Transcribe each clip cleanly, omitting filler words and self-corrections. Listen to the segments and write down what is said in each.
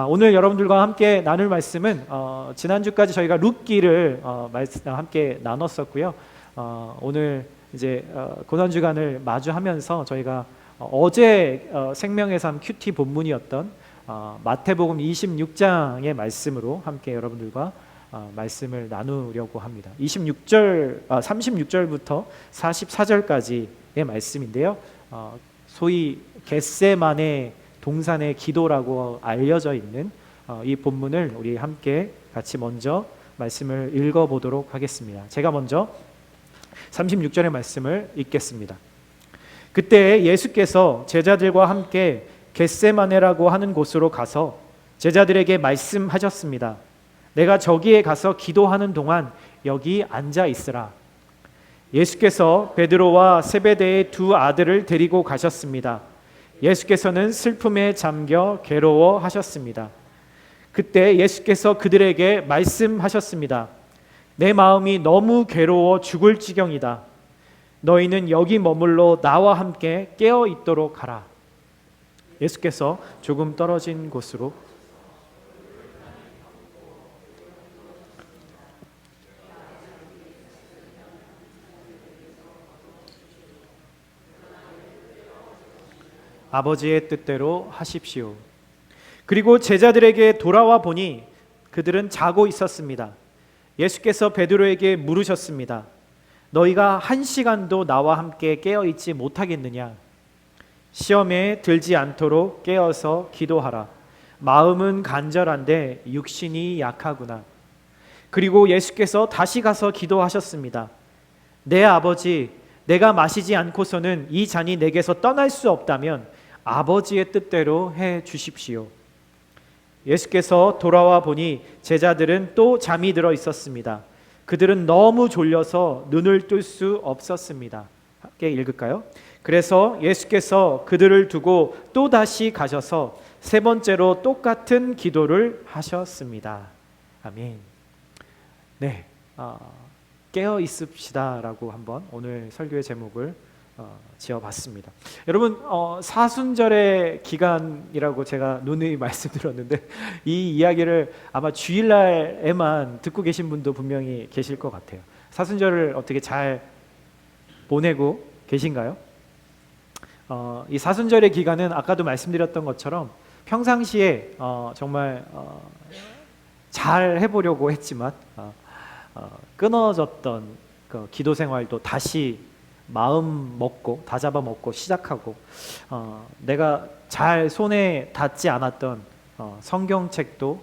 오늘 여러분들과 함께 나눌 말씀은 지난주까지 저희가 룻기를 함께 나눴었고요. 오늘 이제 고난주간을 마주하면서 저희가 어제 생명의 삶 큐티 본문이었던 마태복음 26장의 말씀으로 함께 여러분들과 말씀을 나누려고 합니다. 36절부터 44절까지의 말씀인데요. 소위 겟세마네 동산의 기도라고 알려져 있는 이 본문을 우리 함께 같이 먼저 말씀을 읽어보도록 하겠습니다. 제가 먼저 36절의 말씀을 읽겠습니다. 그때 예수께서 제자들과 함께 겟세마네라고 하는 곳으로 가서 제자들에게 말씀하셨습니다. 내가 저기에 가서 기도하는 동안 여기 앉아 있으라. 예수께서 베드로와 세베대의 두 아들을 데리고 가셨습니다. 예수께서는 슬픔에 잠겨 괴로워하셨습니다. 그때 예수께서 그들에게 말씀하셨습니다. 내 마음이 너무 괴로워 죽을 지경이다. 너희는 여기 머물러 나와 함께 깨어 있도록 하라. 예수께서 조금 떨어진 곳으로 아버지의 뜻대로 하십시오. 그리고 제자들에게 돌아와 보니 그들은 자고 있었습니다. 예수께서 베드로에게 물으셨습니다. 너희가 1시간도 나와 함께 깨어 있지 못하겠느냐? 시험에 들지 않도록 깨어서 기도하라. 마음은 간절한데 육신이 약하구나. 그리고 예수께서 다시 가서 기도하셨습니다. 내 아버지, 내가 마시지 않고서는 이 잔이 내게서 떠날 수 없다면 아버지의 뜻대로 해 주십시오. 예수께서 돌아와 보니 제자들은 또 잠이 들어 있었습니다. 그들은 너무 졸려서 눈을 뜰 수 없었습니다. 함께 읽을까요? 그래서 예수께서 그들을 두고 또 다시 가셔서 세 번째로 똑같은 기도를 하셨습니다. 아멘. 네, 깨어 있읍시다라고 한번 오늘 설교의 제목을 지어봤습니다. 여러분, 사순절의 기간이라고 제가 누누이 말씀드렸는데 이 이야기를 아마 주일날에만 듣고 계신 분도 분명히 계실 것 같아요. 사순절을 어떻게 잘 보내고 계신가요? 이 사순절의 기간은 아까도 말씀드렸던 것처럼 평상시에 정말 잘 해보려고 했지만 끊어졌던 그 기도 생활도 다시 마음 먹고 다잡아 먹고 시작하고 내가 잘 손에 닿지 않았던 성경책도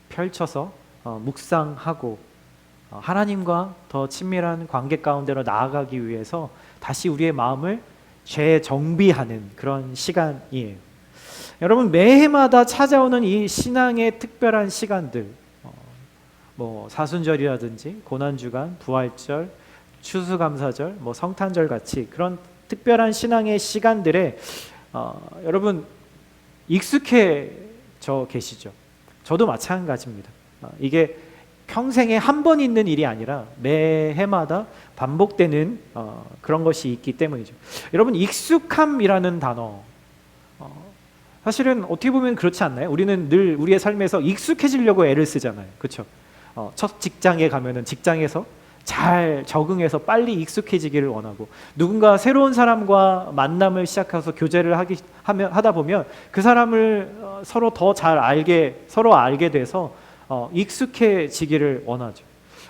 펼쳐서 묵상하고 하나님과 더 친밀한 관계 가운데로 나아가기 위해서 다시 우리의 마음을 재정비하는 그런 시간이에요. 여러분, 매해마다 찾아오는 이 신앙의 특별한 시간들, 사순절이라든지 고난주간, 부활절, 추수감사절, 성탄절 같이 그런 특별한 신앙의 시간들에 여러분 익숙해져 계시죠? 저도 마찬가지입니다. 이게 평생에 한 번 있는 일이 아니라 매해마다 반복되는 그런 것이 있기 때문이죠. 여러분, 익숙함이라는 단어, 사실은 어떻게 보면 그렇지 않나요? 우리는 늘 우리의 삶에서 익숙해지려고 애를 쓰잖아요. 그렇죠? 첫 직장에 가면은 직장에서 잘 적응해서 빨리 익숙해지기를 원하고, 누군가 새로운 사람과 만남을 시작해서 교제를 하다 보면 그 사람을 서로 더 잘 서로 알게 돼서 익숙해지기를 원하죠.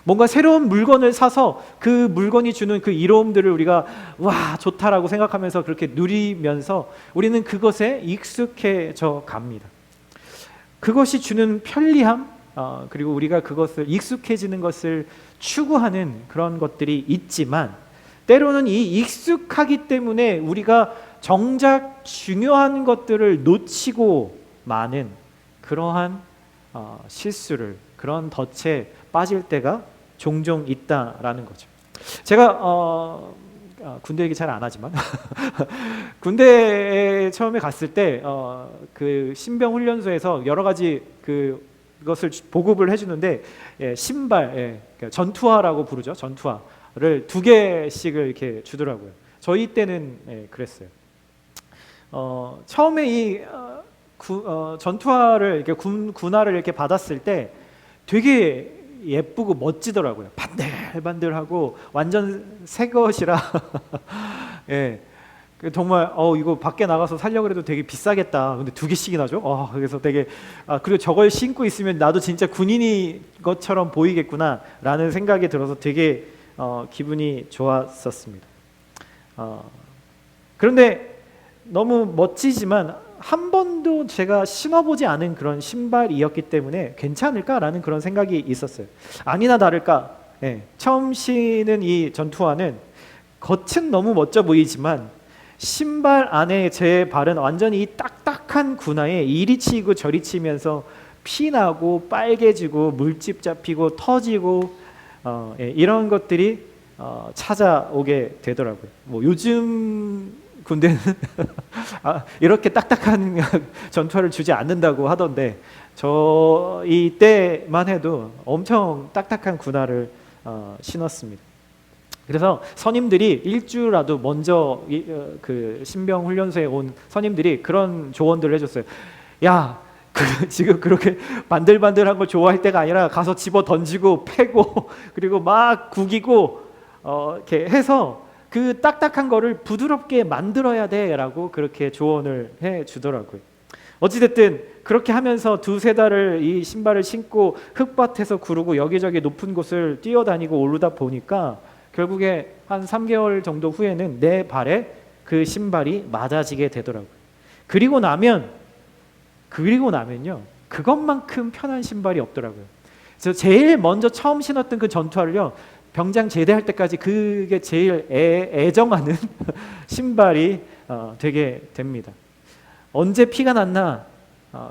뭔가 새로운 물건을 사서 그 물건이 주는 그 이로움들을 우리가 와 좋다라고 생각하면서 그렇게 누리면서 우리는 그것에 익숙해져 갑니다. 그것이 주는 편리함, 그리고 우리가 그것을 익숙해지는 것을 추구하는 그런 것들이 있지만, 때로는 이 익숙하기 때문에 우리가 정작 중요한 것들을 놓치고 마는 그러한 실수를, 그런 덫에 빠질 때가 종종 있다라는 거죠. 제가 군대 얘기 잘 안 하지만 군대에 처음에 갔을 때 그 신병 훈련소에서 여러 가지 그것을 보급을 해주는데, 신발, 전투화라고 부르죠. 전투화를 2개씩을 이렇게 주더라고요. 저희 때는 그랬어요. 처음에 전투화를 이렇게 군화를 이렇게 받았을 때 되게 예쁘고 멋지더라고요. 반들반들하고 완전 새 것이라 예. 정말 이거 밖에 나가서 살려고 해도 되게 비싸겠다. 근데 2개씩이나 줘? 그래서 되게 그리고 저걸 신고 있으면 나도 진짜 군인이 것처럼 보이겠구나라는 생각이 들어서 되게 기분이 좋았었습니다. 그런데 너무 멋지지만 한 번도 제가 신어보지 않은 그런 신발이었기 때문에 괜찮을까라는 그런 생각이 있었어요. 아니나 다를까, 처음 신은 이 전투화는 겉은 너무 멋져 보이지만 신발 안에 제 발은 완전히 이 딱딱한 군화에 이리 치고 저리 치면서 피나고 빨개지고 물집 잡히고 터지고 이런 것들이 찾아오게 되더라고요. 뭐 요즘 군대는 이렇게 딱딱한 전투화를 주지 않는다고 하던데 저희 때만 해도 엄청 딱딱한 군화를 신었습니다. 그래서 선임들이 일주라도 먼저 그 신병 훈련소에 온 선임들이 그런 조언들을 해줬어요. 야, 지금 그렇게 반들반들한 걸 좋아할 때가 아니라 가서 집어 던지고 패고 그리고 막 구기고 이렇게 해서 그 딱딱한 거를 부드럽게 만들어야 돼라고 그렇게 조언을 해주더라고요. 어찌됐든 그렇게 하면서 2-3달을 이 신발을 신고 흙밭에서 구르고 여기저기 높은 곳을 뛰어다니고 오르다 보니까 결국에 한 3개월 정도 후에는 내 발에 그 신발이 맞아지게 되더라고요. 그리고 나면요 그것만큼 편한 신발이 없더라고요. 그래서 제일 먼저 처음 신었던 그 전투화를요 병장 제대할 때까지 그게 제일 애정하는 신발이 되게 됩니다. 언제 피가 났나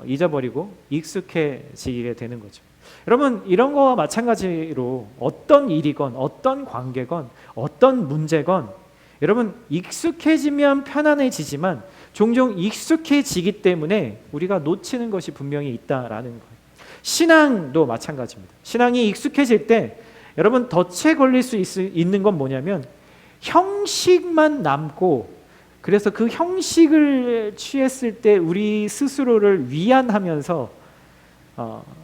잊어버리고 익숙해지게 되는 거죠. 여러분 이런 거와 마찬가지로 어떤 일이건 어떤 관계건 어떤 문제건 여러분 익숙해지면 편안해지지만 종종 익숙해지기 때문에 우리가 놓치는 것이 분명히 있다라는 거예요. 신앙도 마찬가지입니다. 신앙이 익숙해질 때 여러분 덫에 걸릴 수 있는 건 뭐냐면 형식만 남고 그래서 그 형식을 취했을 때 우리 스스로를 위안하면서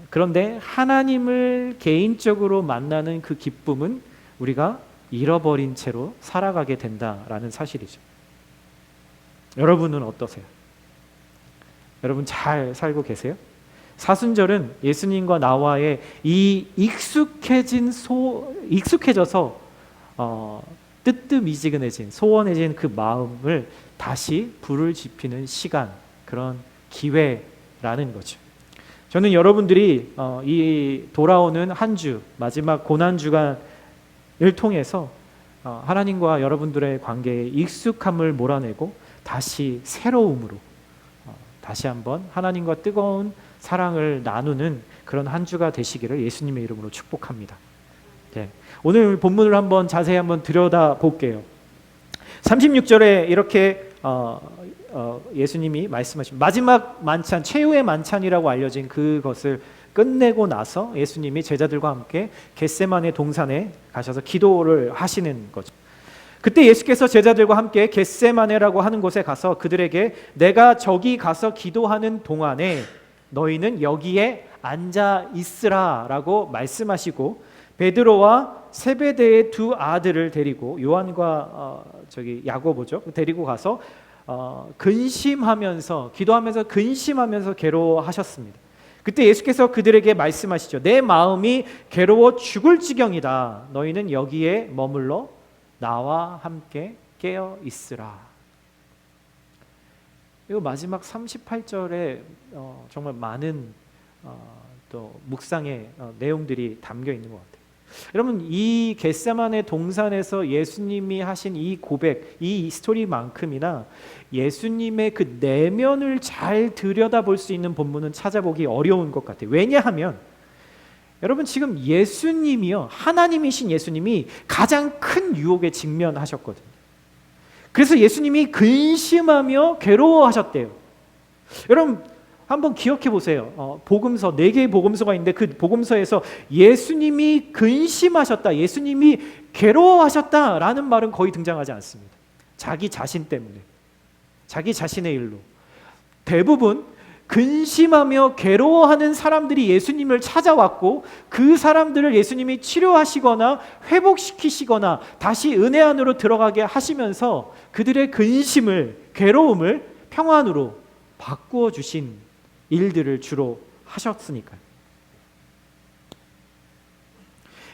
그런데 하나님을 개인적으로 만나는 그 기쁨은 우리가 잃어버린 채로 살아가게 된다라는 사실이죠. 여러분은 어떠세요? 여러분 잘 살고 계세요? 사순절은 예수님과 나와의 이 익숙해져서 뜨뜻미지근해진 소원해진 그 마음을 다시 불을 지피는 시간, 그런 기회라는 거죠. 저는 여러분들이 이 돌아오는 한 주, 마지막 고난주간을 통해서 하나님과 여러분들의 관계에 익숙함을 몰아내고 다시 새로움으로 다시 한번 하나님과 뜨거운 사랑을 나누는 그런 한 주가 되시기를 예수님의 이름으로 축복합니다. 네. 오늘 본문을 한번 자세히 한번 들여다볼게요. 36절에 이렇게 예수님이 말씀하신 마지막 만찬, 최후의 만찬이라고 알려진 그것을 끝내고 나서 예수님이 제자들과 함께 겟세마네 동산에 가셔서 기도를 하시는 거죠. 그때 예수께서 제자들과 함께 겟세마네라고 하는 곳에 가서 그들에게 내가 저기 가서 기도하는 동안에 너희는 여기에 앉아 있으라라고 말씀하시고 베드로와 세베대의 2 아들을 데리고 요한과 야고보죠. 데리고 가서 근심하면서 기도하면서 근심하면서 괴로워하셨습니다. 그때 예수께서 그들에게 말씀하시죠. 내 마음이 괴로워 죽을 지경이다. 너희는 여기에 머물러 나와 함께 깨어 있으라. 이거 마지막 38절에 정말 많은 또 묵상의 내용들이 담겨 있는 것 같아요. 여러분 이 겟세마네 동산에서 예수님이 하신 이 고백, 이 스토리만큼이나 예수님의 그 내면을 잘 들여다볼 수 있는 본문은 찾아보기 어려운 것 같아요. 왜냐하면 여러분 지금 예수님이요, 하나님이신 예수님이 가장 큰 유혹에 직면하셨거든요. 그래서 예수님이 근심하며 괴로워하셨대요. 여러분 한번 기억해 보세요. 복음서 4개의 복음서가 있는데 그 복음서에서 예수님이 근심하셨다, 예수님이 괴로워하셨다라는 말은 거의 등장하지 않습니다. 자기 자신 때문에, 자기 자신의 일로. 대부분 근심하며 괴로워하는 사람들이 예수님을 찾아왔고 그 사람들을 예수님이 치료하시거나 회복시키시거나 다시 은혜 안으로 들어가게 하시면서 그들의 근심을, 괴로움을 평안으로 바꾸어 주신 일들을 주로 하셨으니까요.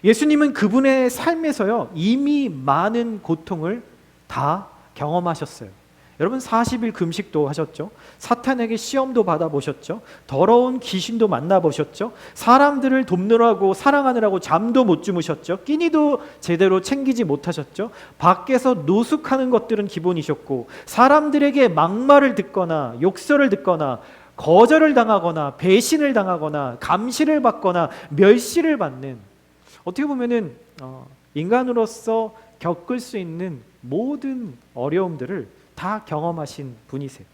예수님은 그분의 삶에서요 이미 많은 고통을 다 경험하셨어요. 여러분 40일 금식도 하셨죠. 사탄에게 시험도 받아보셨죠. 더러운 귀신도 만나보셨죠. 사람들을 돕느라고 사랑하느라고 잠도 못 주무셨죠. 끼니도 제대로 챙기지 못하셨죠. 밖에서 노숙하는 것들은 기본이셨고 사람들에게 막말을 듣거나 욕설을 듣거나 거절을 당하거나 배신을 당하거나 감시를 받거나 멸시를 받는, 어떻게 보면은 인간으로서 겪을 수 있는 모든 어려움들을 다 경험하신 분이세요.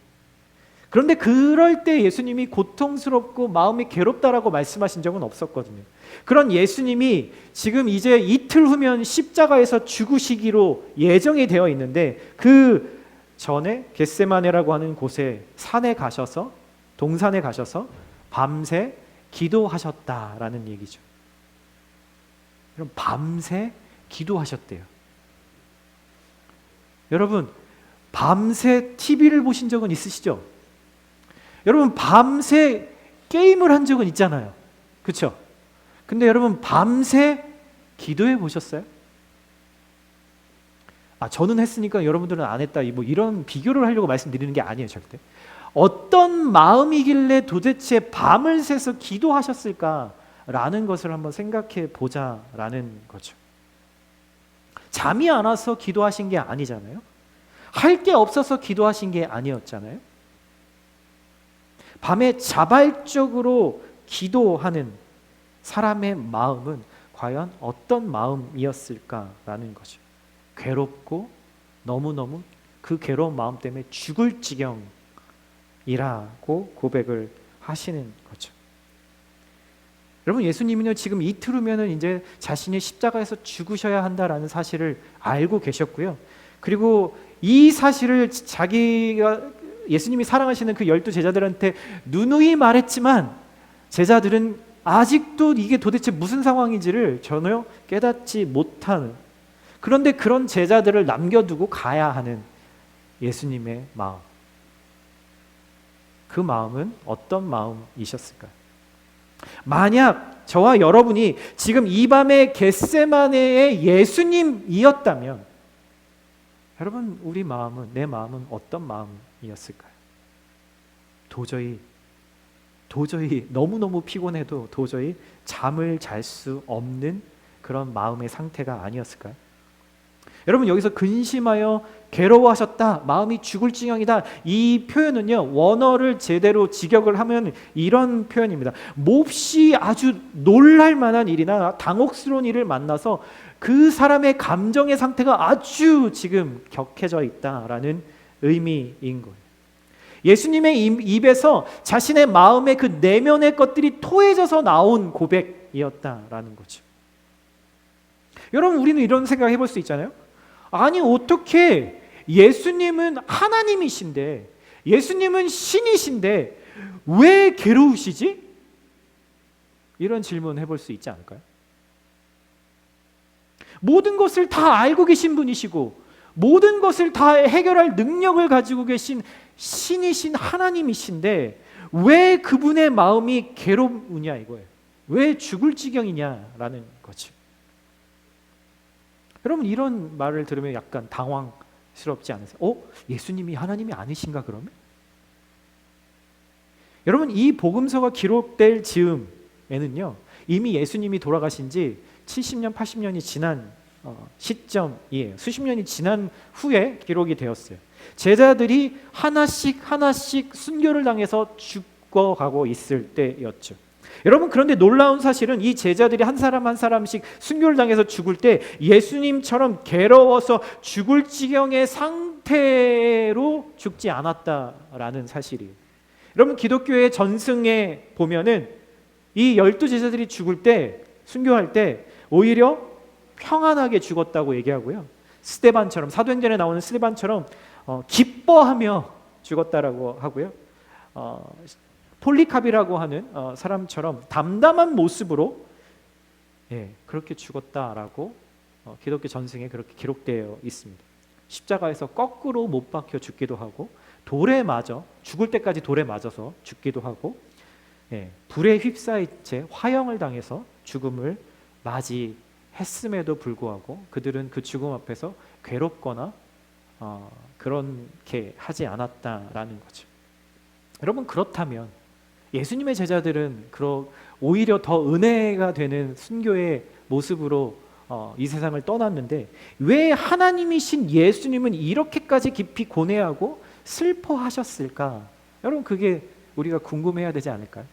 그런데 그럴 때 예수님이 고통스럽고 마음이 괴롭다라고 말씀하신 적은 없었거든요. 그런 예수님이 지금 이제 이틀 후면 십자가에서 죽으시기로 예정이 되어 있는데 그 전에 겟세마네라고 하는 곳에 산에 가셔서, 동산에 가셔서 밤새 기도하셨다라는 얘기죠. 여러분 밤새 기도하셨대요. 여러분 밤새 TV를 보신 적은 있으시죠? 여러분 밤새 게임을 한 적은 있잖아요. 그렇죠? 근데 여러분 밤새 기도해 보셨어요? 저는 했으니까 여러분들은 안 했다, 뭐 이런 비교를 하려고 말씀드리는 게 아니에요. 절대. 어떤 마음이길래 도대체 밤을 새서 기도하셨을까라는 것을 한번 생각해 보자라는 거죠. 잠이 안 와서 기도하신 게 아니잖아요. 할 게 없어서 기도하신 게 아니었잖아요. 밤에 자발적으로 기도하는 사람의 마음은 과연 어떤 마음이었을까라는 거죠. 괴롭고 너무너무 그 괴로운 마음 때문에 죽을 지경이라고 고백을 하시는 거죠. 여러분 예수님은요 지금 이틀 후면은 이제 자신이 십자가에서 죽으셔야 한다라는 사실을 알고 계셨고요. 그리고 이 사실을 자기가 예수님이 사랑하시는 그 12 제자들한테 누누이 말했지만 제자들은 아직도 이게 도대체 무슨 상황인지를 전혀 깨닫지 못하는, 그런데 그런 제자들을 남겨두고 가야 하는 예수님의 마음, 그 마음은 어떤 마음이셨을까요? 만약 저와 여러분이 지금 이 밤에 겟세마네의 예수님이었다면 여러분 우리 마음은, 내 마음은 어떤 마음이었을까요? 도저히 너무너무 피곤해도 도저히 잠을 잘 수 없는 그런 마음의 상태가 아니었을까요? 여러분 여기서 근심하여 괴로워하셨다, 마음이 죽을 지경이다, 이 표현은요 원어를 제대로 직역을 하면 이런 표현입니다. 몹시 아주 놀랄 만한 일이나 당혹스러운 일을 만나서 그 사람의 감정의 상태가 아주 지금 격해져 있다라는 의미인 거예요. 예수님의 입에서 자신의 마음의 그 내면의 것들이 토해져서 나온 고백이었다라는 거죠. 여러분 우리는 이런 생각 해볼 수 있잖아요. 아니 어떻게 예수님은 하나님이신데, 예수님은 신이신데 왜 괴로우시지? 이런 질문 해볼 수 있지 않을까요? 모든 것을 다 알고 계신 분이시고 모든 것을 다 해결할 능력을 가지고 계신 신이신 하나님이신데 왜 그분의 마음이 괴롭으냐 이거예요. 왜 죽을 지경이냐라는 거죠. 여러분 이런 말을 들으면 약간 당황스럽지 않으세요? 예수님이 하나님이 아니신가 그러면? 여러분 이 복음서가 기록될 즈음에는요 이미 예수님이 돌아가신 지 70년, 80년이 지난 시점이에요. 수십 년이 지난 후에 기록이 되었어요. 제자들이 하나씩 순교를 당해서 죽어가고 있을 때였죠. 여러분 그런데 놀라운 사실은 이 제자들이 한 사람 한 사람씩 순교를 당해서 죽을 때 예수님처럼 괴로워서 죽을 지경의 상태로 죽지 않았다라는 사실이에요. 여러분 기독교의 전승에 보면은 이 12 제자들이 죽을 때, 순교할 때 오히려 평안하게 죽었다고 얘기하고요. 스데반처럼, 사도행전에 나오는 스데반처럼 기뻐하며 죽었다라고 하고요. 폴리캅이라고 하는 사람처럼 담담한 모습으로 그렇게 죽었다라고 기독교 전승에 그렇게 기록되어 있습니다. 십자가에서 거꾸로 못 박혀 죽기도 하고 돌에 맞아 죽을 때까지 돌에 맞아서 죽기도 하고 불에 휩싸인 채 화형을 당해서 죽음을 맞이했음에도 불구하고 그들은 그 죽음 앞에서 괴롭거나 그렇게 하지 않았다라는 거죠. 여러분, 그렇다면 예수님의 제자들은 오히려 더 은혜가 되는 순교의 모습으로 이 세상을 떠났는데 왜 하나님이신 예수님은 이렇게까지 깊이 고뇌하고 슬퍼하셨을까? 여러분, 그게 우리가 궁금해야 되지 않을까요?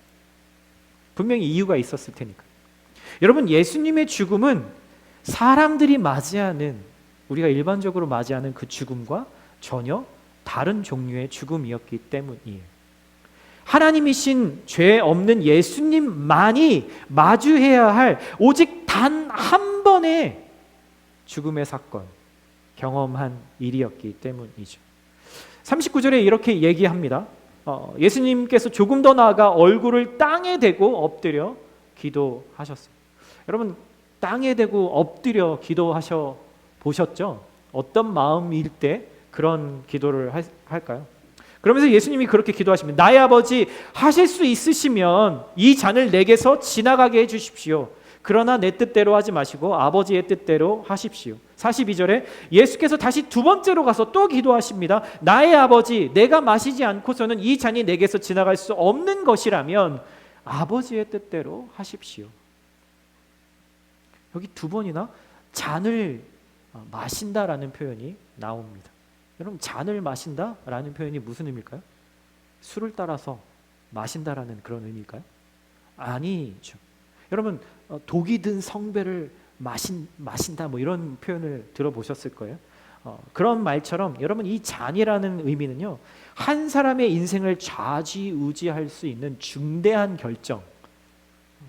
분명히 이유가 있었을 테니까. 여러분, 예수님의 죽음은 사람들이 맞이하는, 우리가 일반적으로 맞이하는 그 죽음과 전혀 다른 종류의 죽음이었기 때문이에요. 하나님이신 죄 없는 예수님만이 마주해야 할 오직 단 한 번의 죽음의 사건, 경험한 일이었기 때문이죠. 39절에 이렇게 얘기합니다. 예수님께서 조금 더 나아가 얼굴을 땅에 대고 엎드려 기도하셨어요. 여러분, 땅에 대고 엎드려 기도하셔 보셨죠? 어떤 마음일 때 그런 기도를 할까요? 그러면서 예수님이 그렇게 기도하십니다. 나의 아버지, 하실 수 있으시면 이 잔을 내게서 지나가게 해주십시오. 그러나 내 뜻대로 하지 마시고 아버지의 뜻대로 하십시오. 42절에 예수께서 다시 두 번째로 가서 또 기도하십니다. 나의 아버지, 내가 마시지 않고서는 이 잔이 내게서 지나갈 수 없는 것이라면 아버지의 뜻대로 하십시오. 여기 두 번이나 잔을 마신다라는 표현이 나옵니다. 여러분, 잔을 마신다라는 표현이 무슨 의미일까요? 술을 따라서 마신다라는 그런 의미일까요? 아니죠. 여러분, 독이 든 성배를 마신다 뭐 이런 표현을 들어보셨을 거예요. 그런 말처럼 여러분, 이 잔이라는 의미는요, 한 사람의 인생을 좌지우지할 수 있는 중대한 결정,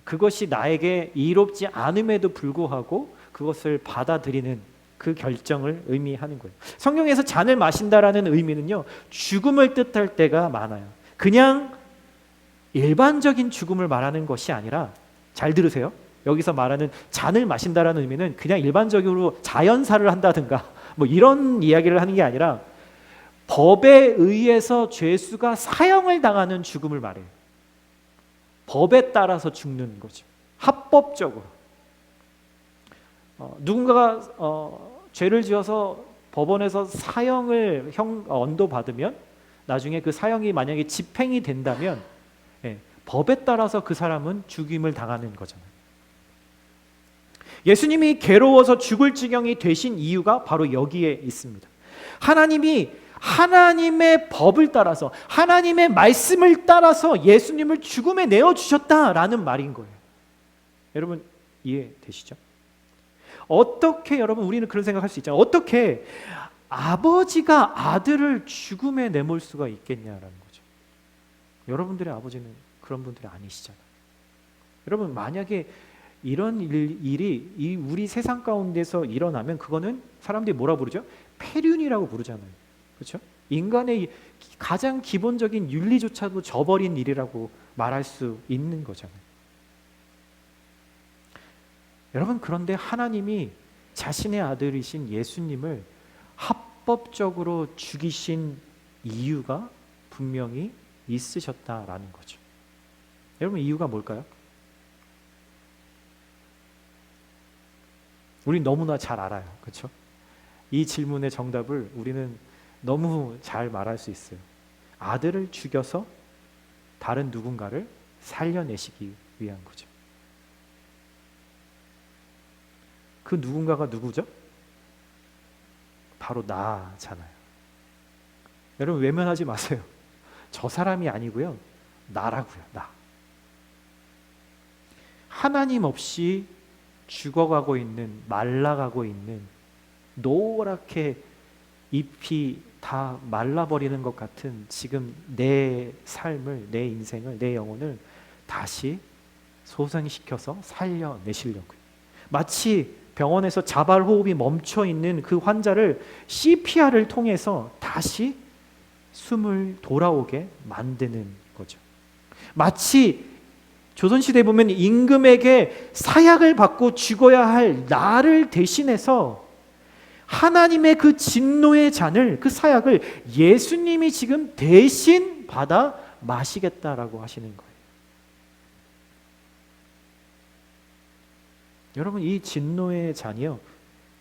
그것이 나에게 이롭지 않음에도 불구하고 그것을 받아들이는 그 결정을 의미하는 거예요. 성경에서 잔을 마신다라는 의미는요, 죽음을 뜻할 때가 많아요. 그냥 일반적인 죽음을 말하는 것이 아니라, 잘 들으세요. 여기서 말하는 잔을 마신다라는 의미는 그냥 일반적으로 자연사를 한다든가 뭐 이런 이야기를 하는 게 아니라 법에 의해서 죄수가 사형을 당하는 죽음을 말해요. 법에 따라서 죽는 거죠. 합법적으로. 누군가가 죄를 지어서 법원에서 사형을 언도받으면 나중에 그 사형이 만약에 집행이 된다면 법에 따라서 그 사람은 죽임을 당하는 거잖아요. 예수님이 괴로워서 죽을 지경이 되신 이유가 바로 여기에 있습니다. 하나님이 하나님의 법을 따라서, 하나님의 말씀을 따라서 예수님을 죽음에 내어주셨다라는 말인 거예요. 여러분, 이해되시죠? 어떻게, 여러분, 우리는 그런 생각할 수 있잖아요. 어떻게 아버지가 아들을 죽음에 내몰 수가 있겠냐라는 거죠. 여러분들의 아버지는 그런 분들이 아니시잖아요. 여러분, 만약에 이런 일이 우리 세상 가운데서 일어나면 그거는 사람들이 뭐라 부르죠? 폐륜이라고 부르잖아요. 그렇죠? 인간의 가장 기본적인 윤리조차도 저버린 일이라고 말할 수 있는 거잖아요. 여러분, 그런데 하나님이 자신의 아들이신 예수님을 합법적으로 죽이신 이유가 분명히 있으셨다라는 거죠. 여러분, 이유가 뭘까요? 우리 너무나 잘 알아요. 그렇죠? 이 질문의 정답을 우리는 너무 잘 말할 수 있어요. 아들을 죽여서 다른 누군가를 살려내시기 위한 거죠. 그 누군가가 누구죠? 바로 나잖아요. 여러분, 외면하지 마세요. 저 사람이 아니고요, 나라고요. 나. 하나님 없이 죽어가고 있는, 말라가고 있는, 노랗게 잎이 다 말라버리는 것 같은 지금 내 삶을, 내 인생을, 내 영혼을 다시 소생시켜서 살려내시려고요. 마치 병원에서 자발호흡이 멈춰있는 그 환자를 CPR을 통해서 다시 숨을 돌아오게 만드는 거죠. 마치 조선시대에 보면 임금에게 사약을 받고 죽어야 할 나를 대신해서 하나님의 그 진노의 잔을, 그 사약을 예수님이 지금 대신 받아 마시겠다라고 하시는 거예요. 여러분, 이 진노의 잔이요,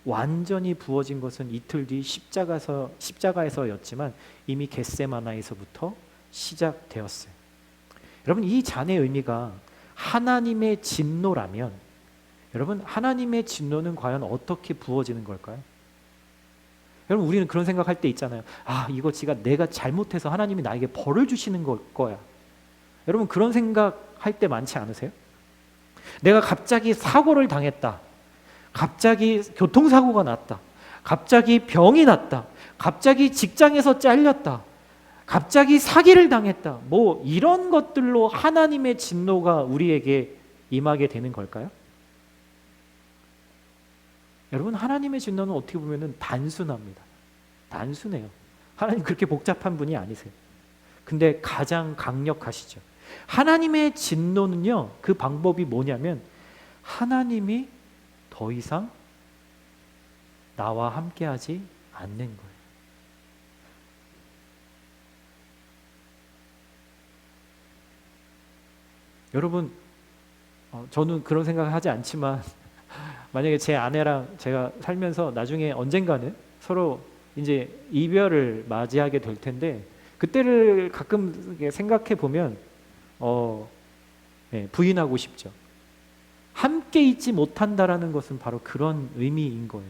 완전히 부어진 것은 이틀 뒤 십자가에서였지만 이미 겟세마나에서부터 시작되었어요. 여러분, 이 잔의 의미가 하나님의 진노라면, 여러분, 하나님의 진노는 과연 어떻게 부어지는 걸까요? 여러분, 우리는 그런 생각할 때 있잖아요. 아, 이거 내가 잘못해서 하나님이 나에게 벌을 주시는 걸 거야. 여러분, 그런 생각할 때 많지 않으세요? 내가 갑자기 사고를 당했다, 갑자기 교통사고가 났다, 갑자기 병이 났다, 갑자기 직장에서 잘렸다, 갑자기 사기를 당했다, 뭐 이런 것들로 하나님의 진노가 우리에게 임하게 되는 걸까요? 여러분, 하나님의 진노는 어떻게 보면 단순합니다. 단순해요. 하나님 그렇게 복잡한 분이 아니세요. 근데 가장 강력하시죠. 하나님의 진노는요, 그 방법이 뭐냐면 하나님이 더 이상 나와 함께하지 않는 거예요. 여러분, 저는 그런 생각을 하지 않지만 만약에 제 아내랑 제가 살면서 나중에 언젠가는 서로 이제 이별을 맞이하게 될 텐데, 그때를 가끔 생각해 보면 부인하고 싶죠. 함께 있지 못한다라는 것은 바로 그런 의미인 거예요.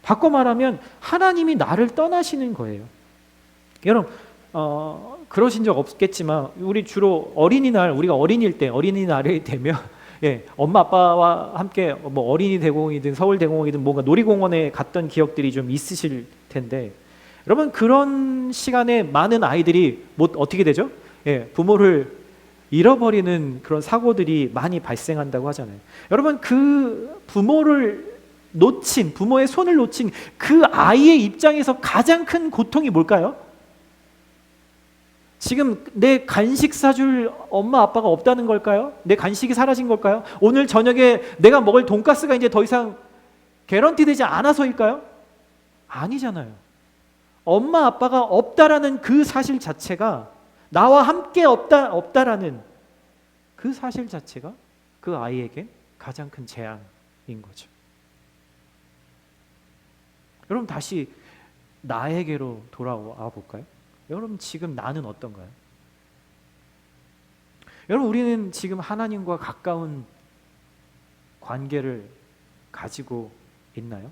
바꿔 말하면 하나님이 나를 떠나시는 거예요. 여러분, 그러신 적 없겠지만 우리 주로 어린이날, 우리가 어린이일 때, 어린이날이 되면 엄마 아빠와 함께 뭐 어린이 대공원이든 서울 대공원이든 뭔가 놀이공원에 갔던 기억들이 좀 있으실 텐데, 여러분, 그런 시간에 많은 아이들이 어떻게 되죠? 부모를 잃어버리는 그런 사고들이 많이 발생한다고 하잖아요. 여러분, 그 부모의 손을 놓친 그 아이의 입장에서 가장 큰 고통이 뭘까요? 지금 내 간식 사줄 엄마 아빠가 없다는 걸까요? 내 간식이 사라진 걸까요? 오늘 저녁에 내가 먹을 돈가스가 이제 더 이상 개런티 되지 않아서일까요? 아니잖아요. 엄마 아빠가 없다라는 그 사실 자체가, 나와 함께 없다라는 그 사실 자체가 그 아이에게 가장 큰 재앙인 거죠. 여러분, 다시 나에게로 돌아와 볼까요? 여러분, 지금 나는 어떤가요? 여러분, 우리는 지금 하나님과 가까운 관계를 가지고 있나요?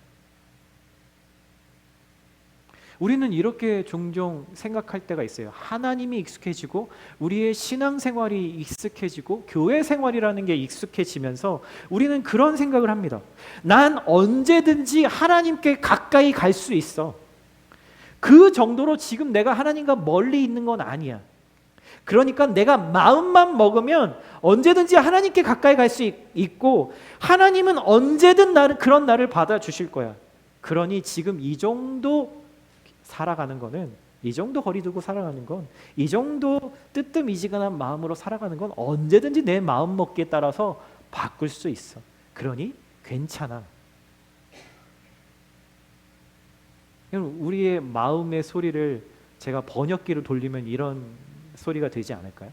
우리는 이렇게 종종 생각할 때가 있어요. 하나님이 익숙해지고 우리의 신앙생활이 익숙해지고 교회 생활이라는 게 익숙해지면서 우리는 그런 생각을 합니다. 난 언제든지 하나님께 가까이 갈 수 있어. 그 정도로 지금 내가 하나님과 멀리 있는 건 아니야. 그러니까 내가 마음만 먹으면 언제든지 하나님께 가까이 갈 수 있고, 하나님은 언제든 그런 나를 받아주실 거야. 그러니 지금 이 정도 살아가는 거는, 이 정도 거리 두고 살아가는 건, 이 정도 뜨뜻미지근한 마음으로 살아가는 건 언제든지 내 마음 먹기에 따라서 바꿀 수 있어. 그러니 괜찮아. 우리의 마음의 소리를 제가 번역기로 돌리면 이런 소리가 되지 않을까요?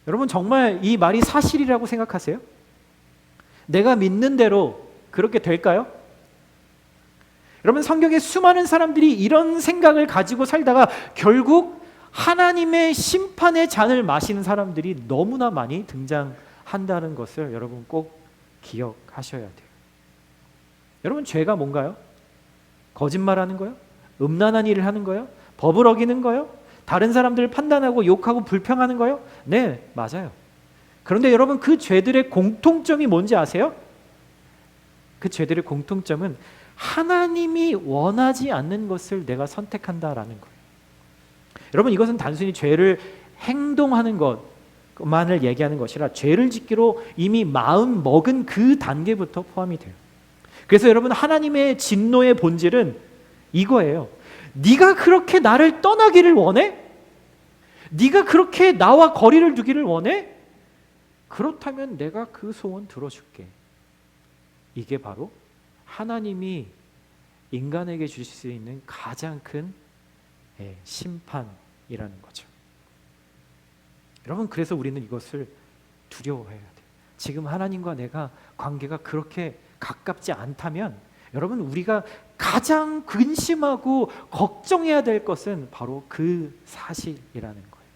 여러분, 정말 이 말이 사실이라고 생각하세요? 내가 믿는 대로 그렇게 될까요? 여러분, 성경에 수많은 사람들이 이런 생각을 가지고 살다가 결국 하나님의 심판의 잔을 마시는 사람들이 너무나 많이 등장한다는 것을 여러분 꼭 기억하셔야 돼요. 여러분, 죄가 뭔가요? 거짓말하는 거요? 음란한 일을 하는 거요? 법을 어기는 거요? 다른 사람들을 판단하고 욕하고 불평하는 거요? 네, 맞아요. 그런데 여러분, 그 죄들의 공통점이 뭔지 아세요? 그 죄들의 공통점은 하나님이 원하지 않는 것을 내가 선택한다라는 거예요. 여러분, 이것은 단순히 죄를 행동하는 것만을 얘기하는 것이라 죄를 짓기로 이미 마음 먹은 그 단계부터 포함이 돼요. 그래서 여러분, 하나님의 진노의 본질은 이거예요. 네가 그렇게 나를 떠나기를 원해? 네가 그렇게 나와 거리를 두기를 원해? 그렇다면 내가 그 소원 들어줄게. 이게 바로 하나님이 인간에게 주실 수 있는 가장 큰 심판이라는 거죠. 여러분, 그래서 우리는 이것을 두려워해야 돼요. 지금 하나님과 내가 관계가 그렇게 가깝지 않다면 여러분, 우리가 가장 근심하고 걱정해야 될 것은 바로 그 사실이라는 거예요.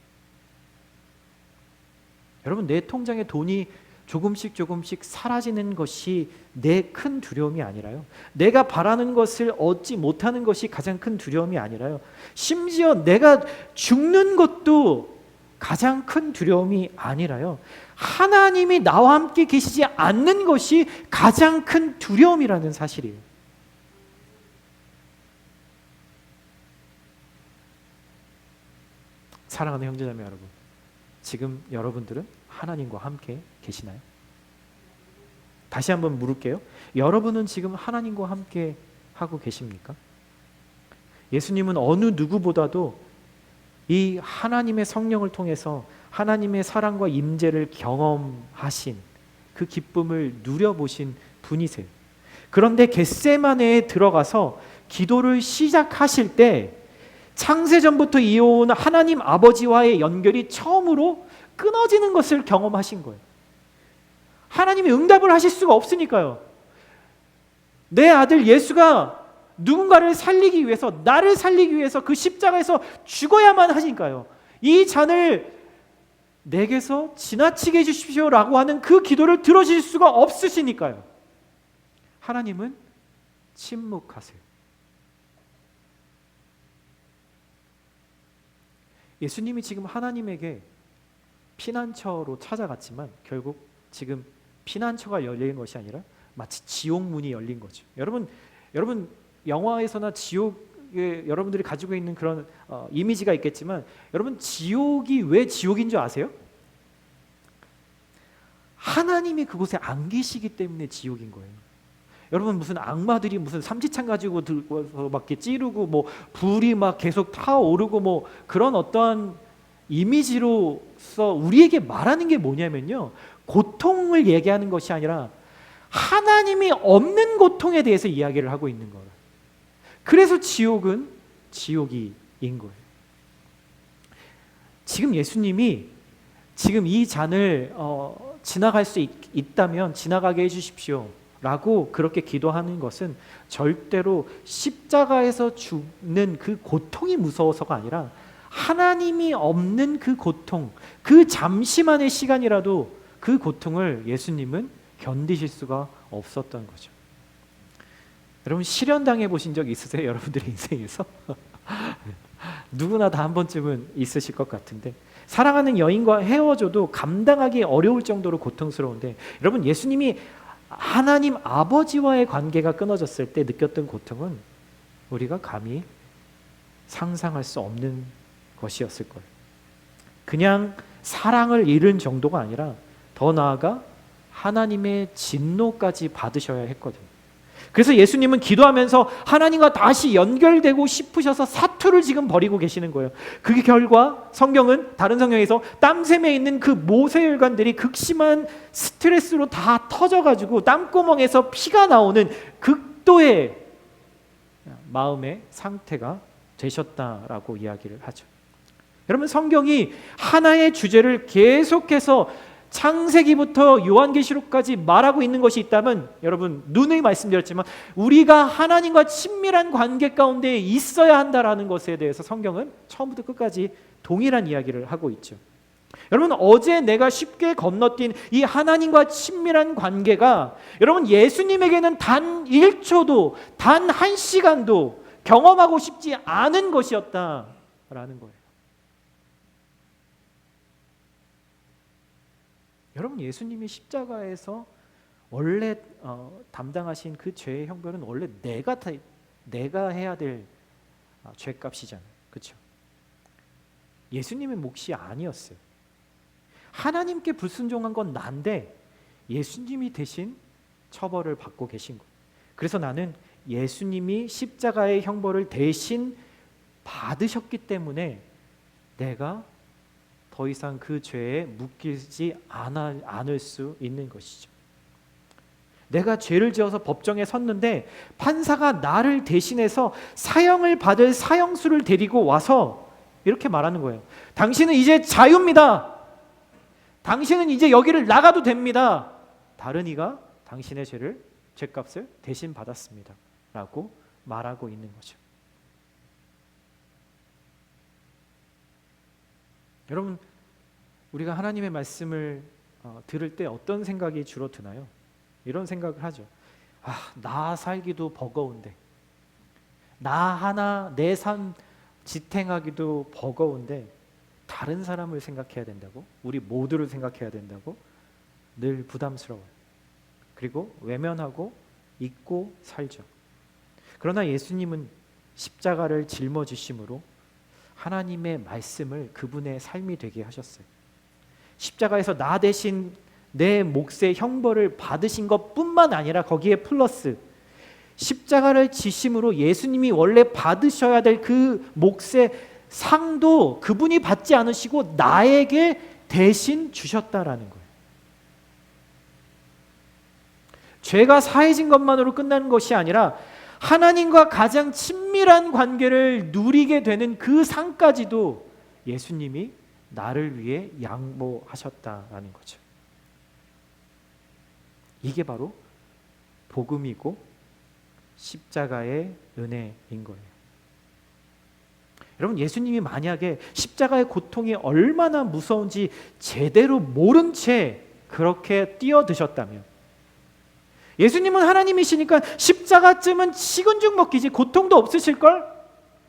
여러분, 내 통장에 돈이 조금씩 사라지는 것이 내 큰 두려움이 아니라요, 내가 바라는 것을 얻지 못하는 것이 가장 큰 두려움이 아니라요, 심지어 내가 죽는 것도 가장 큰 두려움이 아니라요, 하나님이 나와 함께 계시지 않는 것이 가장 큰 두려움이라는 사실이에요. 사랑하는 형제자매 여러분, 지금 여러분들은 하나님과 함께 계시나요? 다시 한번 물을게요. 여러분은 지금 하나님과 함께 하고 계십니까? 예수님은 어느 누구보다도 이 하나님의 성령을 통해서 하나님의 사랑과 임재를 경험하신, 그 기쁨을 누려보신 분이세요. 그런데 겟세마네에 들어가서 기도를 시작하실 때 창세전부터 이어온 하나님 아버지와의 연결이 처음으로 끊어지는 것을 경험하신 거예요. 하나님이 응답을 하실 수가 없으니까요. 내 아들 예수가 누군가를 살리기 위해서, 나를 살리기 위해서 그 십자가에서 죽어야만 하니까요. 이 잔을 내게서 지나치게 해주십시오라고 하는 그 기도를 들어주실 수가 없으시니까요. 하나님은 침묵하세요. 예수님이 지금 하나님에게 피난처로 찾아갔지만 결국 지금 피난처가 열린 것이 아니라 마치 지옥 문이 열린 거죠. 여러분 영화에서나 지옥에 여러분들이 가지고 있는 그런 이미지가 있겠지만, 여러분 지옥이 왜 지옥인 줄 아세요? 하나님이 그곳에 안 계시기 때문에 지옥인 거예요. 여러분, 무슨 악마들이 무슨 삼지창 가지고 들고서 막 찌르고 뭐 불이 막 계속 타오르고 뭐 그런 어떠한 이미지로서 우리에게 말하는 게 뭐냐면요, 고통을 얘기하는 것이 아니라 하나님이 없는 고통에 대해서 이야기를 하고 있는 거예요. 그래서 지옥은 지옥인 거예요. 지금 예수님이 지금 이 잔을 지나갈 수 있다면 지나가게 해주십시오 라고 그렇게 기도하는 것은 절대로 십자가에서 죽는 그 고통이 무서워서가 아니라 하나님이 없는 그 고통, 그 잠시만의 시간이라도 그 고통을 예수님은 견디실 수가 없었던 거죠. 여러분, 실현당해 보신 적 있으세요? 여러분들의 인생에서? 누구나 다 한 번쯤은 있으실 것 같은데, 사랑하는 여인과 헤어져도 감당하기 어려울 정도로 고통스러운데, 여러분, 예수님이 하나님 아버지와의 관계가 끊어졌을 때 느꼈던 고통은 우리가 감히 상상할 수 없는 것이었을 거예요. 그냥 사랑을 잃은 정도가 아니라 더 나아가 하나님의 진노까지 받으셔야 했거든요. 그래서 예수님은 기도하면서 하나님과 다시 연결되고 싶으셔서 사투를 지금 벌이고 계시는 거예요. 그 결과 성경은, 다른 성경에서 땀샘에 있는 그 모세혈관들이 극심한 스트레스로 다 터져가지고 땀구멍에서 피가 나오는 극도의 마음의 상태가 되셨다라고 이야기를 하죠. 여러분, 성경이 하나의 주제를 계속해서 창세기부터 요한계시록까지 말하고 있는 것이 있다면, 여러분 누누이 말씀드렸지만 우리가 하나님과 친밀한 관계 가운데 있어야 한다라는 것에 대해서 성경은 처음부터 끝까지 동일한 이야기를 하고 있죠. 여러분, 어제 내가 쉽게 건너뛴 이 하나님과 친밀한 관계가 여러분 예수님에게는 단 1초도 단 1시간도 경험하고 싶지 않은 것이었다라는 거예요. 여러분, 예수님이 십자가에서 원래 담당하신 그 죄의 형벌은 원래 내가 해야 될 죄값이잖아요. 그렇죠? 예수님의 몫이 아니었어요. 하나님께 불순종한 건 난데 예수님이 대신 처벌을 받고 계신 거예요. 그래서 나는 예수님이 십자가의 형벌을 대신 받으셨기 때문에 내가 더 이상 그 죄에 묶이지 않을 수 있는 것이죠. 내가 죄를 지어서 법정에 섰는데 판사가 나를 대신해서 사형을 받을 사형수를 데리고 와서 이렇게 말하는 거예요. 당신은 이제 자유입니다. 당신은 이제 여기를 나가도 됩니다. 다른 이가 당신의 죄값을 대신 받았습니다. 라고 말하고 있는 거죠. 여러분, 우리가 하나님의 말씀을 들을 때 어떤 생각이 주로 드나요? 이런 생각을 하죠. 나 살기도 버거운데, 나 하나 내 삶 지탱하기도 버거운데 다른 사람을 생각해야 된다고? 우리 모두를 생각해야 된다고? 늘 부담스러워요. 그리고 외면하고 잊고 살죠. 그러나 예수님은 십자가를 짊어지심으로 하나님의 말씀을 그분의 삶이 되게 하셨어요. 십자가에서 나 대신 내 몫의 형벌을 받으신 것뿐만 아니라 거기에 플러스 십자가를 지심으로 예수님이 원래 받으셔야 될 그 몫의 상도 그분이 받지 않으시고 나에게 대신 주셨다라는 거예요. 죄가 사해진 것만으로 끝나는 것이 아니라 하나님과 가장 친밀한 관계를 누리게 되는 그 상까지도 예수님이 나를 위해 양보하셨다라는 거죠. 이게 바로 복음이고 십자가의 은혜인 거예요. 여러분, 예수님이 만약에 십자가의 고통이 얼마나 무서운지 제대로 모른 채 그렇게 뛰어드셨다면, 예수님은 하나님이시니까 십자가쯤은 식은 죽 먹기지 고통도 없으실걸?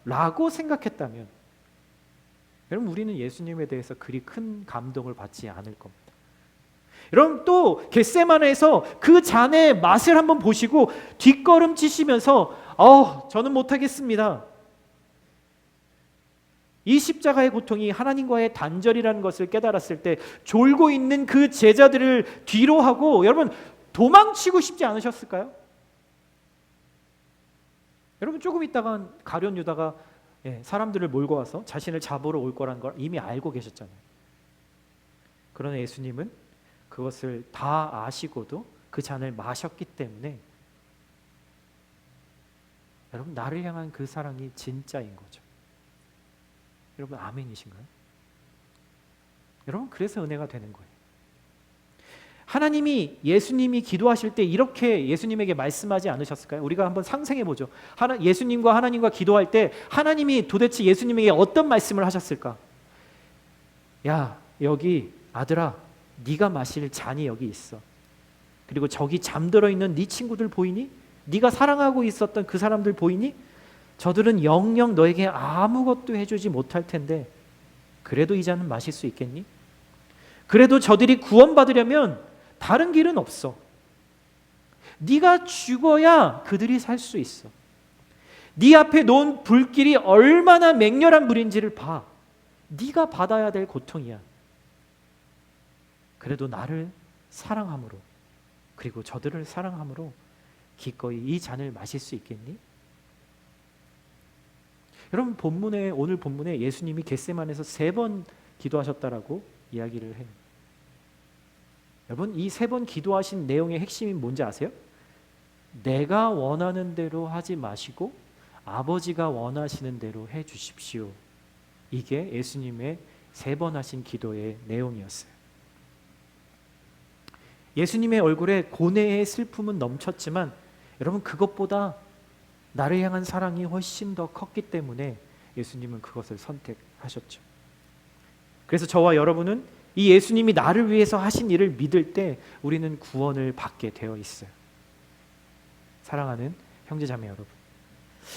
라고 생각했다면, 여러분, 우리는 예수님에 대해서 그리 큰 감동을 받지 않을 겁니다. 여러분, 또 겟세마네에서 그 잔의 맛을 한번 보시고 뒷걸음치시면서 저는 못하겠습니다. 이 십자가의 고통이 하나님과의 단절이라는 것을 깨달았을 때 졸고 있는 그 제자들을 뒤로 하고 여러분 도망치고 싶지 않으셨을까요? 여러분, 조금 있다가 가룟 유다가 사람들을 몰고 와서 자신을 잡으러 올 거라는 걸 이미 알고 계셨잖아요. 그러나 예수님은 그것을 다 아시고도 그 잔을 마셨기 때문에 여러분, 나를 향한 그 사랑이 진짜인 거죠. 여러분, 아멘이신가요? 여러분, 그래서 은혜가 되는 거예요. 하나님이 예수님이 기도하실 때 이렇게 예수님에게 말씀하지 않으셨을까요? 우리가 한번 상상해 보죠. 예수님과 하나님과 기도할 때 하나님이 도대체 예수님에게 어떤 말씀을 하셨을까? 야, 여기 아들아, 네가 마실 잔이 여기 있어. 그리고 저기 잠들어 있는 네 친구들 보이니? 네가 사랑하고 있었던 그 사람들 보이니? 저들은 영영 너에게 아무것도 해주지 못할 텐데 그래도 이 잔은 마실 수 있겠니? 그래도 저들이 구원받으려면 다른 길은 없어. 네가 죽어야 그들이 살 수 있어. 네 앞에 놓은 불길이 얼마나 맹렬한 불인지를 봐. 네가 받아야 될 고통이야. 그래도 나를 사랑함으로, 그리고 저들을 사랑함으로 기꺼이 이 잔을 마실 수 있겠니? 여러분, 오늘 본문에 예수님이 겟세마네에서 3번 기도하셨다라고 이야기를 해요. 여러분, 이 3번 기도하신 내용의 핵심이 뭔지 아세요? 내가 원하는 대로 하지 마시고 아버지가 원하시는 대로 해 주십시오. 이게 예수님의 3번 하신 기도의 내용이었어요. 예수님의 얼굴에 고뇌의 슬픔은 넘쳤지만 여러분, 그것보다 나를 향한 사랑이 훨씬 더 컸기 때문에 예수님은 그것을 선택하셨죠. 그래서 저와 여러분은 이 예수님이 나를 위해서 하신 일을 믿을 때 우리는 구원을 받게 되어 있어요. 사랑하는 형제자매 여러분,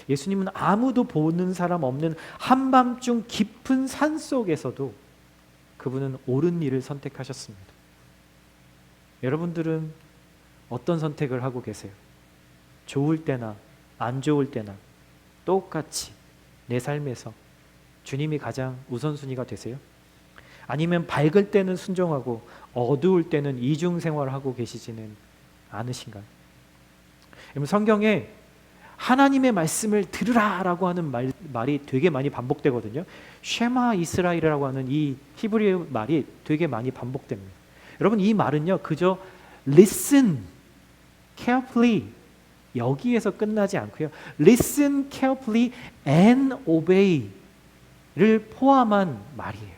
예수님은 아무도 보는 사람 없는 한밤중 깊은 산 속에서도 그분은 옳은 일을 선택하셨습니다. 여러분들은 어떤 선택을 하고 계세요? 좋을 때나 안 좋을 때나 똑같이 내 삶에서 주님이 가장 우선순위가 되세요? 아니면 밝을 때는 순종하고 어두울 때는 이중생활을 하고 계시지는 않으신가요? 여러분, 성경에 하나님의 말씀을 들으라라고 하는 말이 되게 많이 반복되거든요. 쉐마 이스라엘이라고 하는 이 히브리 말이 되게 많이 반복됩니다. 여러분, 이 말은요, 그저 listen carefully 여기에서 끝나지 않고요, listen carefully and obey를 포함한 말이에요.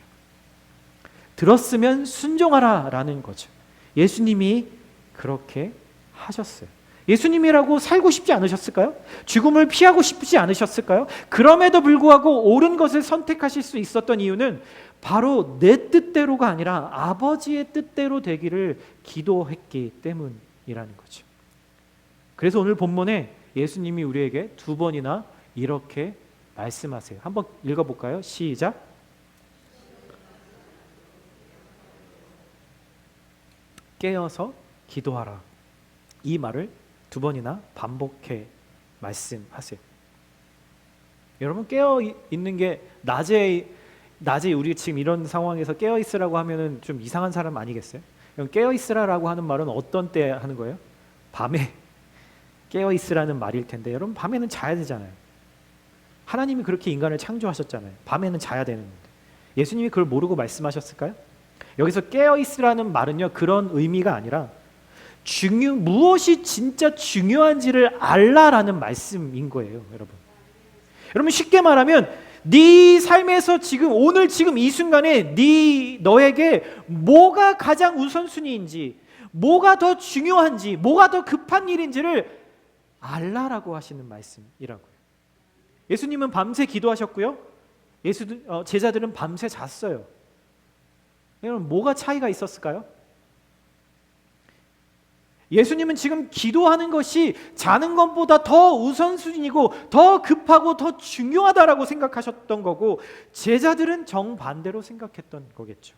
들었으면 순종하라라는 거죠. 예수님이 그렇게 하셨어요. 예수님이라고 살고 싶지 않으셨을까요? 죽음을 피하고 싶지 않으셨을까요? 그럼에도 불구하고 옳은 것을 선택하실 수 있었던 이유는 바로 내 뜻대로가 아니라 아버지의 뜻대로 되기를 기도했기 때문이라는 거죠. 그래서 오늘 본문에 예수님이 우리에게 2번이나 이렇게 말씀하세요. 한번 읽어볼까요? 시작. 깨어서 기도하라. 이 말을 2번이나 반복해 말씀하세요. 여러분, 깨어 있는 게 낮에 우리 지금 이런 상황에서 깨어 있으라고 하면은 좀 이상한 사람 아니겠어요? 깨어 있으라라고 하는 말은 어떤 때 하는 거예요? 밤에 깨어 있으라는 말일 텐데, 여러분, 밤에는 자야 되잖아요. 하나님이 그렇게 인간을 창조하셨잖아요. 밤에는 자야 되는데 예수님이 그걸 모르고 말씀하셨을까요? 여기서 깨어 있으라는 말은요, 그런 의미가 아니라 무엇이 진짜 중요한지를 알라라는 말씀인 거예요, 여러분. 여러분, 쉽게 말하면 네 삶에서 오늘 이 순간에 너에게 뭐가 가장 우선순위인지, 뭐가 더 중요한지, 뭐가 더 급한 일인지를 알라라고 하시는 말씀이라고요. 예수님은 밤새 기도하셨고요, 제자들은 밤새 잤어요. 여러분, 뭐가 차이가 있었을까요? 예수님은 지금 기도하는 것이 자는 것보다 더 우선순위이고 더 급하고 더 중요하다라고 생각하셨던 거고, 제자들은 정반대로 생각했던 거겠죠.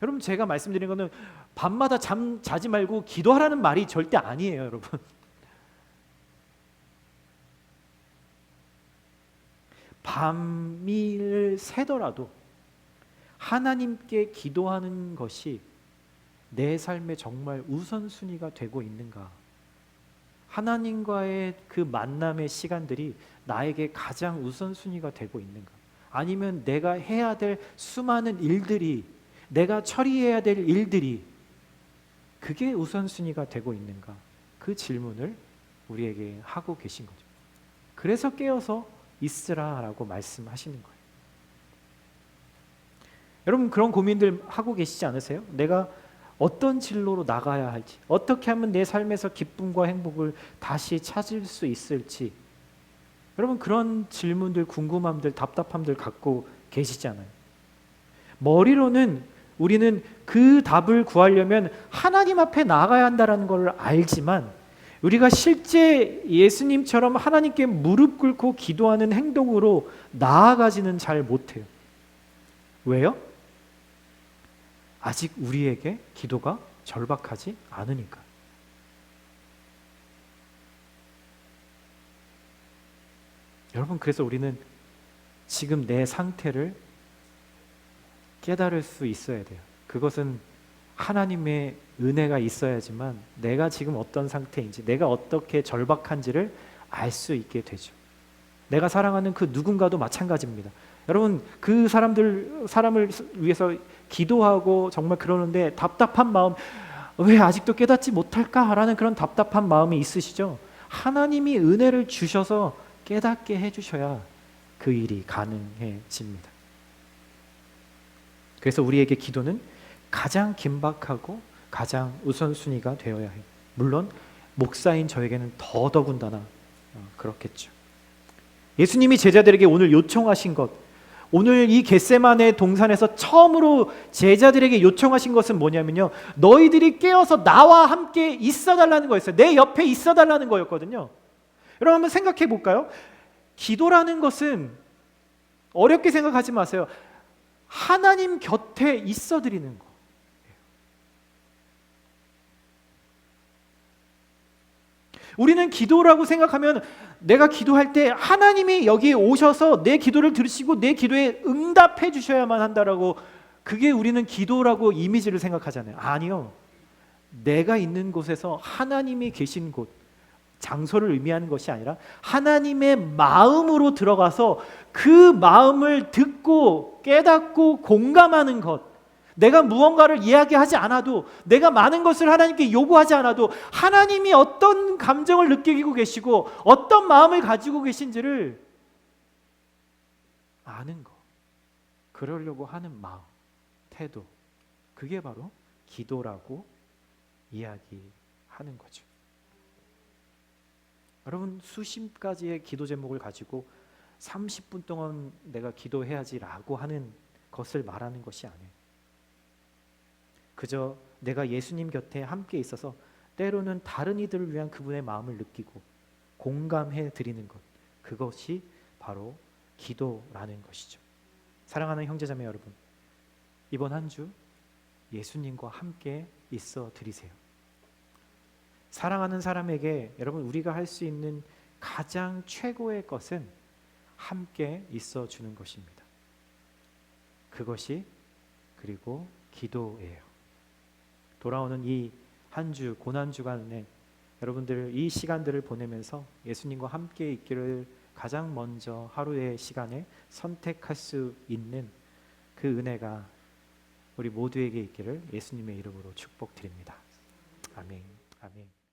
여러분, 제가 말씀드린 거는 밤마다 자지 말고 기도하라는 말이 절대 아니에요, 여러분. 밤을 새더라도 하나님께 기도하는 것이 내 삶에 정말 우선순위가 되고 있는가? 하나님과의 그 만남의 시간들이 나에게 가장 우선순위가 되고 있는가? 아니면 내가 해야 될 수많은 일들이, 내가 처리해야 될 일들이 그게 우선순위가 되고 있는가? 그 질문을 우리에게 하고 계신 거죠. 그래서 깨어서 있으라라고 말씀하시는 거예요. 여러분, 그런 고민들 하고 계시지 않으세요? 내가 어떤 진로로 나가야 할지, 어떻게 하면 내 삶에서 기쁨과 행복을 다시 찾을 수 있을지, 여러분, 그런 질문들, 궁금함들, 답답함들 갖고 계시잖아요. 머리로는 우리는 그 답을 구하려면 하나님 앞에 나아가야 한다는 걸 알지만, 우리가 실제 예수님처럼 하나님께 무릎 꿇고 기도하는 행동으로 나아가지는 잘 못해요. 왜요? 아직 우리에게 기도가 절박하지 않으니까. 여러분, 그래서 우리는 지금 내 상태를 깨달을 수 있어야 돼요. 그것은 하나님의 은혜가 있어야지만 내가 지금 어떤 상태인지, 내가 어떻게 절박한지를 알 수 있게 되죠. 내가 사랑하는 그 누군가도 마찬가지입니다. 여러분, 그 사람을 위해서 기도하고 정말 그러는데 답답한 마음, 왜 아직도 깨닫지 못할까라는 그런 답답한 마음이 있으시죠? 하나님이 은혜를 주셔서 깨닫게 해주셔야 그 일이 가능해집니다. 그래서 우리에게 기도는 가장 긴박하고 가장 우선순위가 되어야 해요. 물론 목사인 저에게는 더더군다나 그렇겠죠. 예수님이 제자들에게 오늘 요청하신 것, 오늘 이 겟세마네 동산에서 처음으로 제자들에게 요청하신 것은 뭐냐면요, 너희들이 깨어서 나와 함께 있어달라는 거였어요. 내 옆에 있어달라는 거였거든요. 여러분, 한번 생각해 볼까요? 기도라는 것은 어렵게 생각하지 마세요. 하나님 곁에 있어드리는 거. 우리는 기도라고 생각하면 내가 기도할 때 하나님이 여기에 오셔서 내 기도를 들으시고 내 기도에 응답해 주셔야만 한다라고, 그게 우리는 기도라고 이미지를 생각하잖아요. 아니요. 내가 있는 곳에서 하나님이 계신 곳, 장소를 의미하는 것이 아니라 하나님의 마음으로 들어가서 그 마음을 듣고 깨닫고 공감하는 것. 내가 무언가를 이야기하지 않아도, 내가 많은 것을 하나님께 요구하지 않아도 하나님이 어떤 감정을 느끼고 계시고 어떤 마음을 가지고 계신지를 아는 것, 그러려고 하는 마음, 태도, 그게 바로 기도라고 이야기하는 거죠. 여러분, 수십 가지의 기도 제목을 가지고 30분 동안 내가 기도해야지라고 하는 것을 말하는 것이 아니에요. 그저 내가 예수님 곁에 함께 있어서 때로는 다른 이들을 위한 그분의 마음을 느끼고 공감해 드리는 것, 그것이 바로 기도라는 것이죠. 사랑하는 형제자매 여러분, 이번 한 주 예수님과 함께 있어 드리세요. 사랑하는 사람에게 여러분, 우리가 할 수 있는 가장 최고의 것은 함께 있어 주는 것입니다. 그것이 그리고 기도예요. 돌아오는 이 한 주, 고난 주간에 여러분들 이 시간들을 보내면서 예수님과 함께 있기를 가장 먼저 하루의 시간에 선택할 수 있는 그 은혜가 우리 모두에게 있기를 예수님의 이름으로 축복드립니다. 아멘. 아멘.